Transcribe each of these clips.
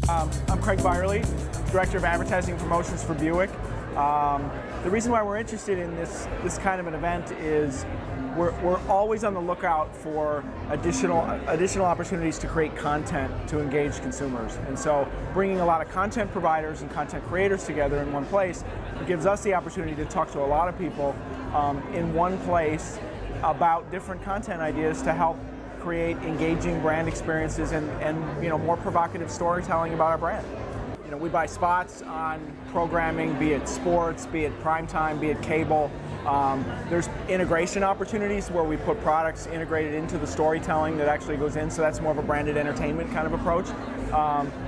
I'm Craig Bierley, Director of Advertising and Promotions for Buick. The reason why we're interested in this kind of an event is we're always on the lookout for additional opportunities to create content to engage consumers. And so bringing a lot of content providers and content creators together in one place gives us the opportunity to talk to a lot of people in one place about different content ideas to help create engaging brand experiences and more provocative storytelling about our brand. We buy spots on programming, be it sports, be it primetime, be it cable. There's integration opportunities where we put products integrated into the storytelling that actually goes in, so that's more of a branded entertainment kind of approach.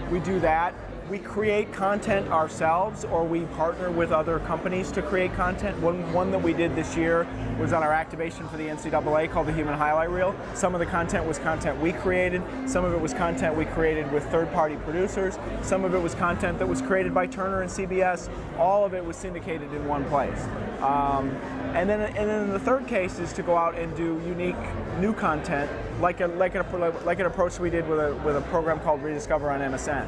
We do that. We create content ourselves, or we partner with other companies to create content. One that we did this year was on our activation for the NCAA called the Human Highlight Reel. Some of the content was content we created. Some of it was content we created with third-party producers. Some of it was content that was created by Turner and CBS. All of it was syndicated in one place. And then the third case is to go out and do unique new content, like an approach we did with a program called Rediscover on MSN,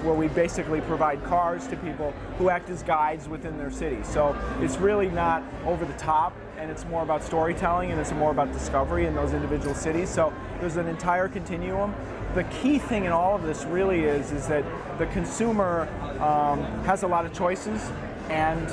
where we basically provide cars to people who act as guides within their city. So it's really not over the top, and it's more about storytelling, and it's more about discovery in those individual cities. So there's an entire continuum. The key thing in all of this really is that the consumer has a lot of choices, and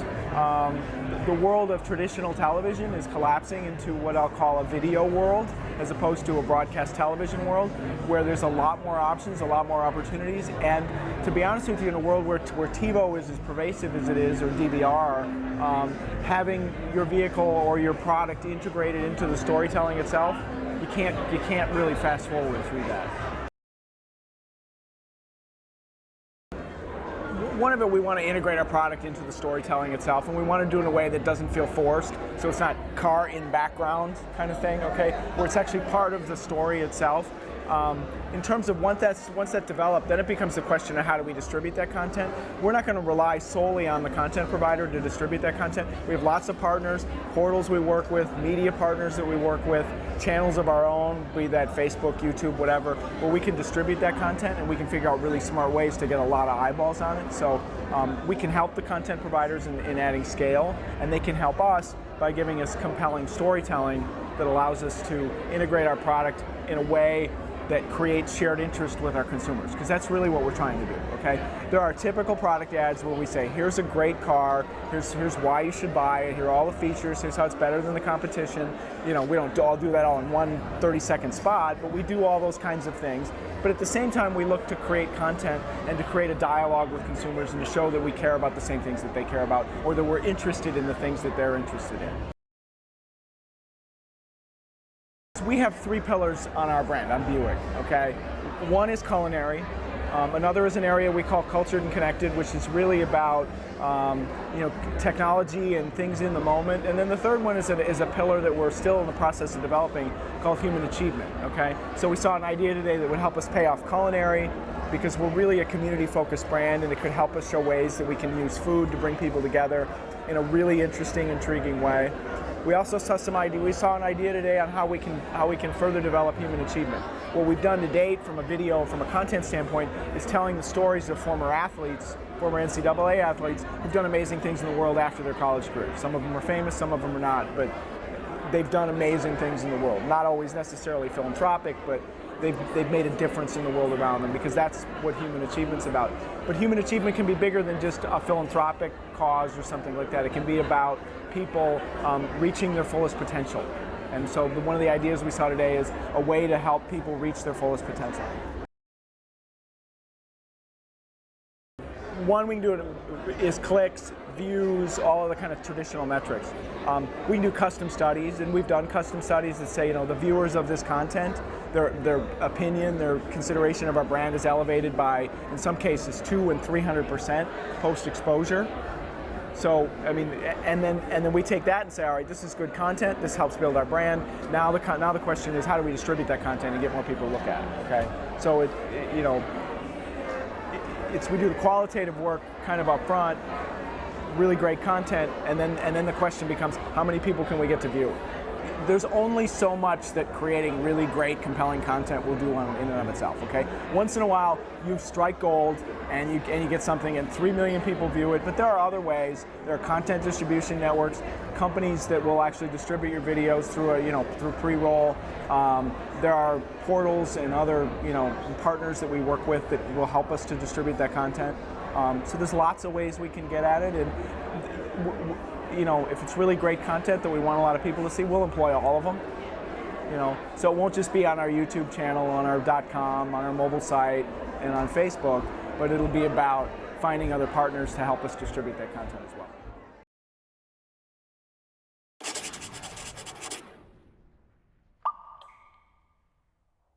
the world of traditional television is collapsing into what I'll call a video world, as opposed to a broadcast television world, where there's a lot more options, a lot more opportunities. And to be honest with you, in a world where TiVo is as pervasive as it is, or DVR, having your vehicle or your product integrated into the storytelling itself, you can't really fast forward through that. One of it, we want to integrate our product into the storytelling itself, and we want to do it in a way that doesn't feel forced, so it's not car in background kind of thing, okay, where it's actually part of the story itself. In terms of once that's developed, then it becomes the question of how do we distribute that content. We're not going to rely solely on the content provider to distribute that content. We have lots of partners, portals we work with, media partners that we work with, channels of our own, be that Facebook, YouTube, whatever, where we can distribute that content, and we can figure out really smart ways to get a lot of eyeballs on it. So we can help the content providers in adding scale, and they can help us by giving us compelling storytelling that allows us to integrate our product in a way that creates shared interest with our consumers, because that's really what we're trying to do, okay? There are typical product ads where we say, here's a great car, here's why you should buy it, here are all the features, here's how it's better than the competition. We don't all do that all in one 30-second spot, but we do all those kinds of things. But at the same time, we look to create content and to create a dialogue with consumers and to show that we care about the same things that they care about, or that we're interested in the things that they're interested in. We have three pillars on our brand, on Buick, okay? One is culinary. Another is an area we call cultured and connected, which is really about technology and things in the moment. And then the third one is a pillar that we're still in the process of developing called human achievement, okay? So we saw an idea today that would help us pay off culinary, because we're really a community-focused brand, and it could help us show ways that we can use food to bring people together in a really interesting, intriguing way. We also saw an idea today on how we can further develop human achievement. What we've done to date from a content standpoint, is telling the stories of former athletes, former NCAA athletes, who've done amazing things in the world after their college career. Some of them are famous, some of them are not, but they've done amazing things in the world. Not always necessarily philanthropic, but they've made a difference in the world around them, because that's what human achievement's about. But human achievement can be bigger than just a philanthropic cause or something like that. It can be about people reaching their fullest potential. And so one of the ideas we saw today is a way to help people reach their fullest potential. One we can do it is clicks, views, all of the kind of traditional metrics. We can do custom studies, and we've done custom studies that say, the viewers of this content, their opinion, their consideration of our brand is elevated by, in some cases, 200% and 300% post-exposure. So, and then we take that and say, all right, this is good content, this helps build our brand. Now the question is, how do we distribute that content and get more people to look at it, okay? So, we do the qualitative work kind of up front, really great content, and then the question becomes, how many people can we get to view it? there's only so much that creating really great, compelling content will do in and of itself, okay? Once in a while, you strike gold and you get something and 3 million people view it, but there are other ways. There are content distribution networks, companies that will actually distribute your videos through through pre-roll. There are portals and other, partners that we work with that will help us to distribute that content. So there's lots of ways we can get at it, and if it's really great content that we want a lot of people to see, we'll employ all of them. So it won't just be on our YouTube channel, on our .com, on our mobile site, and on Facebook, but it'll be about finding other partners to help us distribute that content as well.